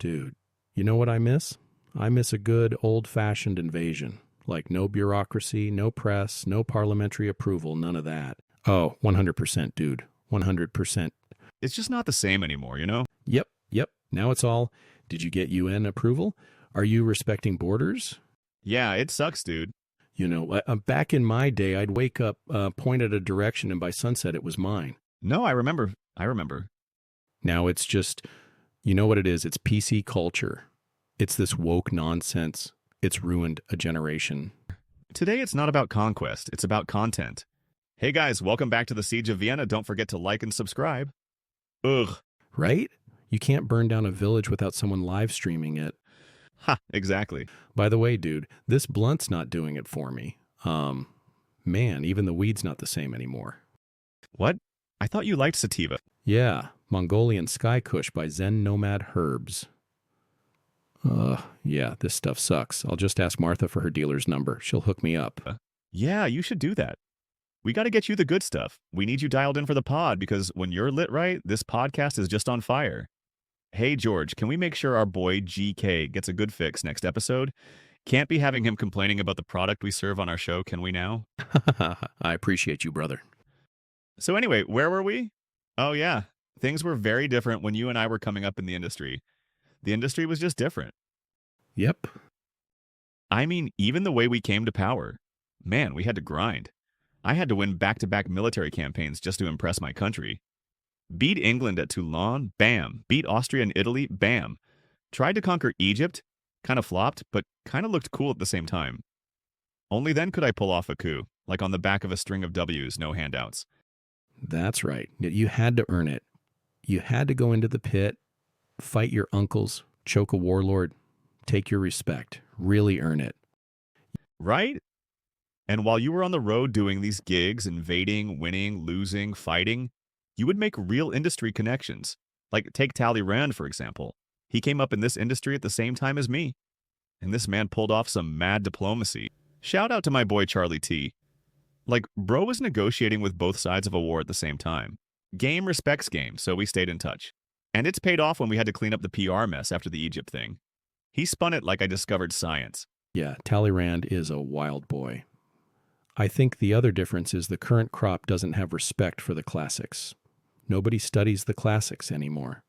Dude, you know what I miss? I miss a good old-fashioned invasion. Like no bureaucracy, no press, no parliamentary approval, none of that. Oh, 100%, dude. 100%. It's just not the same anymore, you know? Yep. Now it's all, did you get UN approval? Are you respecting borders? Yeah, it sucks, dude. You know, back in my day, I'd wake up, point at a direction, and by sunset, it was mine. No, I remember. I remember. Now it's just, you know what it is? It's PC culture. It's this woke nonsense. It's ruined a generation. Today, it's not about conquest. It's about content. Hey, guys, welcome back to the Siege of Vienna. Don't forget to like and subscribe. Ugh. Right? You can't burn down a village without someone live streaming it. Ha, exactly. By the way, dude, this blunt's not doing it for me. Man, even the weed's not the same anymore. What? I thought you liked sativa. Yeah, Mongolian Sky Kush by Zen Nomad Herbs. Yeah, this stuff sucks. I'll just ask Martha for her dealer's number. She'll hook me up. Yeah, you should do that. We got to get you the good stuff. We need you dialed in for the pod because when you're lit right, this podcast is just on fire. Hey, George, can we make sure our boy GK gets a good fix next episode? Can't be having him complaining about the product we serve on our show, can we now? I appreciate you, brother. So anyway, where were we? Oh, yeah. Things were very different when you and I were coming up in the industry. The industry was just different. Yep. I mean, even the way we came to power. Man, we had to grind. I had to win back-to-back military campaigns just to impress my country. Beat England at Toulon, bam. Beat Austria and Italy, bam. Tried to conquer Egypt, kind of flopped, but kind of looked cool at the same time. Only then could I pull off a coup, like on the back of a string of W's, no handouts. That's right. You had to earn it. You had to go into the pit, fight your uncles, choke a warlord, take your respect, really earn it. Right? And while you were on the road doing these gigs, invading, winning, losing, fighting, you would make real industry connections. Like take Talleyrand, for example. He came up in this industry at the same time as me. And this man pulled off some mad diplomacy. Shout out to my boy Charlie T. Like, bro was negotiating with both sides of a war at the same time. Game respects game, so we stayed in touch. And it's paid off when we had to clean up the PR mess after the Egypt thing. He spun it like I discovered science. Yeah, Talleyrand is a wild boy. I think the other difference is the current crop doesn't have respect for the classics. Nobody studies the classics anymore.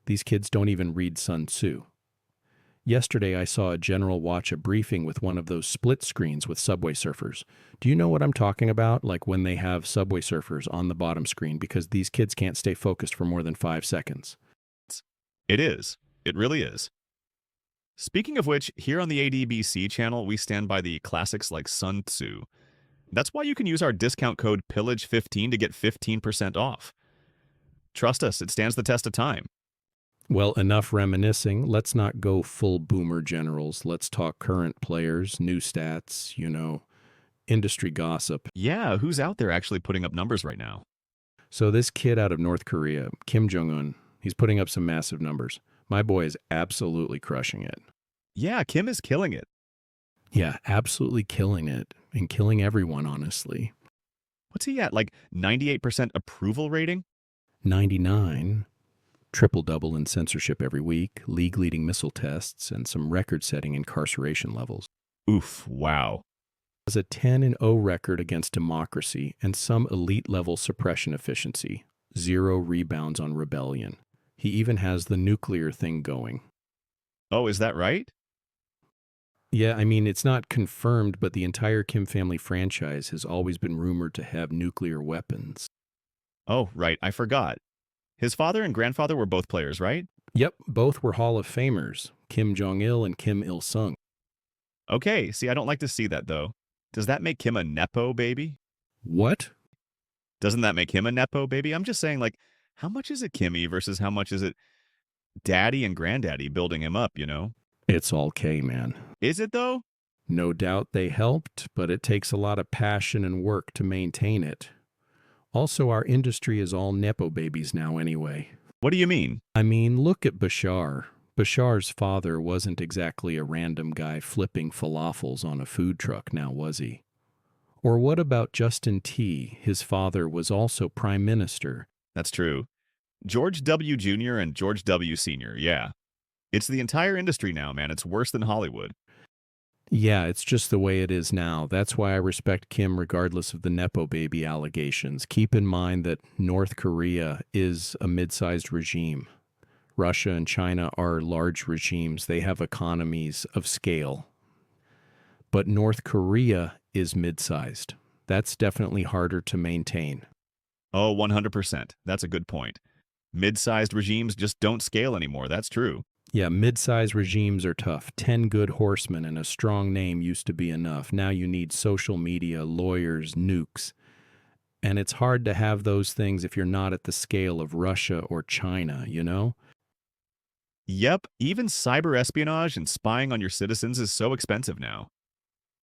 These kids don't even read Sun Tzu. Yesterday, I saw a general watch a briefing with one of those split screens with Subway Surfers. Do you know what I'm talking about? Like when they have Subway Surfers on the bottom screen because these kids can't stay focused for more than 5 seconds. It is. It really is. Speaking of which, here on the ADBC channel, we stand by the classics like Sun Tzu. That's why you can use our discount code PILLAGE15 to get 15% off. Trust us, it stands the test of time. Well, enough reminiscing. Let's not go full boomer generals. Let's talk current players, new stats, industry gossip. Yeah, who's out there actually putting up numbers right now? So this kid out of North Korea, Kim Jung-Un, he's putting up some massive numbers. My boy is absolutely crushing it. Yeah, Kim is killing it. Yeah, absolutely killing it and killing everyone, honestly. What's he at, like 98% approval rating? 99. Triple-double in censorship every week, league-leading missile tests, and some record-setting incarceration levels. Oof, wow. Has a 10-0 record against democracy and some elite-level suppression efficiency. 0 rebounds on rebellion. He even has the nuclear thing going. Oh, is that right? Yeah, I mean, it's not confirmed, but the entire Kim family franchise has always been rumored to have nuclear weapons. Oh, right, I forgot. His father and grandfather were both players, right? Yep, both were Hall of Famers, Kim Jong-il and Kim Il-sung. Okay, see, I don't like to see that, though. Does that make him a nepo baby? What? Doesn't that make him a nepo baby? I'm just saying, like, how much is it Kimmy versus how much is it daddy and granddaddy building him up, you know? It's all K, man. Is it, though? No doubt they helped, but it takes a lot of passion and work to maintain it. Also, our industry is all nepo babies now anyway. What do you mean? I mean, look at Bashar. Bashar's father wasn't exactly a random guy flipping falafels on a food truck, now was he? Or what about Justin T.? His father was also prime minister. That's true. George W. Jr. and George W. Sr., yeah. It's the entire industry now, man. It's worse than Hollywood. Yeah, it's just the way it is now. That's why I respect Kim regardless of the Nepo baby allegations. Keep in mind that North Korea is a mid sized regime. Russia and China are large regimes, they have economies of scale. But North Korea is mid sized. That's definitely harder to maintain. Oh, 100%. That's a good point. Mid-sized regimes just don't scale anymore. That's true. Yeah, mid sized regimes are tough. 10 good horsemen and a strong name used to be enough. Now you need social media, lawyers, nukes. And it's hard to have those things if you're not at the scale of Russia or China, you know? Yep, even cyber espionage and spying on your citizens is so expensive now.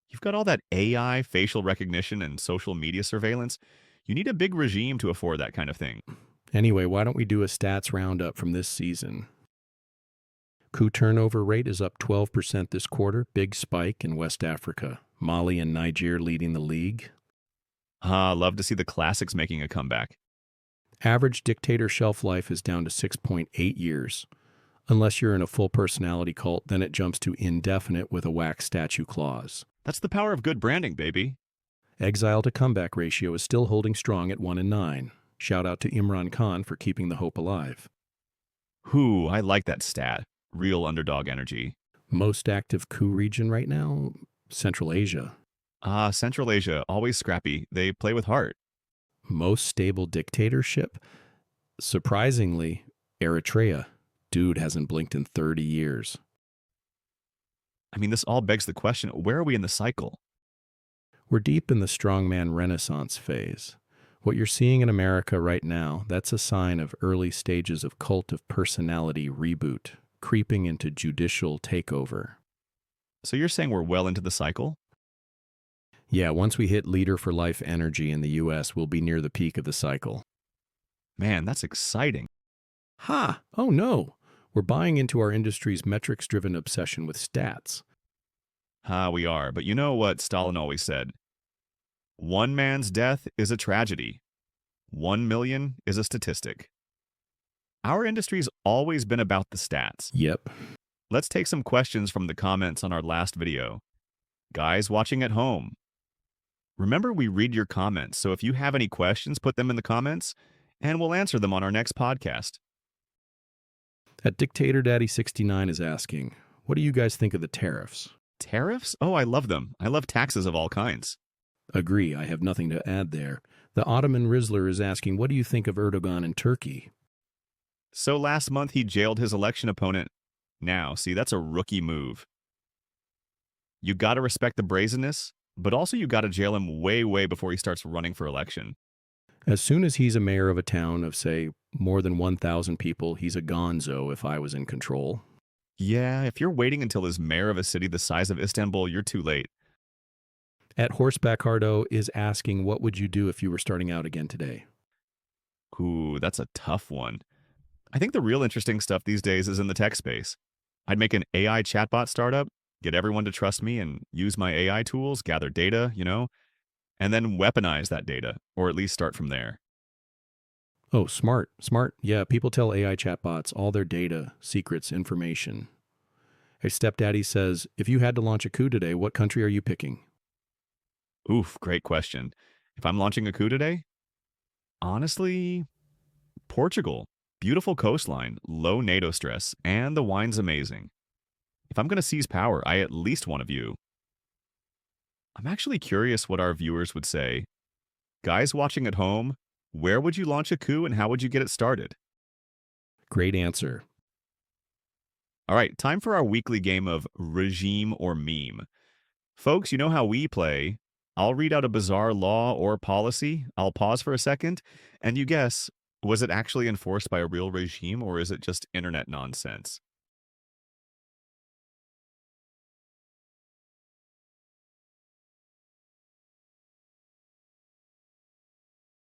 You've got all that AI, facial recognition, and social media surveillance. You need a big regime to afford that kind of thing. Anyway, why don't we do a stats roundup from this season? Coup turnover rate is up 12% this quarter, big spike in West Africa. Mali and Niger leading the league. Love to see the classics making a comeback. Average dictator shelf life is down to 6.8 years. Unless you're in a full personality cult, then it jumps to indefinite with a wax statue clause. That's the power of good branding, baby. Exile to comeback ratio is still holding strong at 1 in 9. Shout out to Imran Khan for keeping the hope alive. Whew, I like that stat. Real underdog energy. Most active coup region right now? Central Asia. Central Asia, always scrappy. They play with heart. Most stable dictatorship? Surprisingly, Eritrea. Dude hasn't blinked in 30 years. I mean, this all begs the question, where are we in the cycle? We're deep in the strongman renaissance phase. What you're seeing in America right now, that's a sign of early stages of cult of personality reboot, creeping into judicial takeover. So you're saying we're well into the cycle? Yeah, once we hit leader for life energy in the US, we'll be near the peak of the cycle. Man, that's exciting. Ha! Oh no! We're buying into our industry's metrics-driven obsession with stats. We are. But you know what Stalin always said? One man's death is a tragedy. 1 million is a statistic. Our industry's always been about the stats. Yep. Let's take some questions from the comments on our last video. Guys watching at home, remember we read your comments, so if you have any questions, put them in the comments, and we'll answer them on our next podcast. At Dictator Daddy 69 is asking, what do you guys think of the tariffs? Tariffs? Oh, I love them. I love taxes of all kinds. Agree, I have nothing to add there. The Ottoman Rizzler is asking, what do you think of Erdogan in Turkey? So last month he jailed his election opponent. Now, see, that's a rookie move. You gotta respect the brazenness, but also you gotta jail him way, way before he starts running for election. As soon as he's a mayor of a town of, say, more than 1,000 people, he's a gonzo if I was in control. Yeah, if you're waiting until he's mayor of a city the size of Istanbul, you're too late. At Horseback Hardo is asking, what would you do if you were starting out again today? Ooh, that's a tough one. I think the real interesting stuff these days is in the tech space. I'd make an AI chatbot startup, get everyone to trust me and use my AI tools, gather data, and then weaponize that data, or at least start from there. Oh, smart. Smart. Yeah, people tell AI chatbots all their data, secrets, information. Hey, Stepdaddy says, if you had to launch a coup today, what country are you picking? Oof, great question. If I'm launching a coup today? Honestly, Portugal. Beautiful coastline, low NATO stress, and the wine's amazing. If I'm going to seize power, I at least want a view. I'm actually curious what our viewers would say. Guys watching at home, where would you launch a coup and how would you get it started? Great answer. All right, time for our weekly game of regime or meme. Folks, you know how we play. I'll read out a bizarre law or policy. I'll pause for a second, and you guess, was it actually enforced by a real regime or is it just internet nonsense?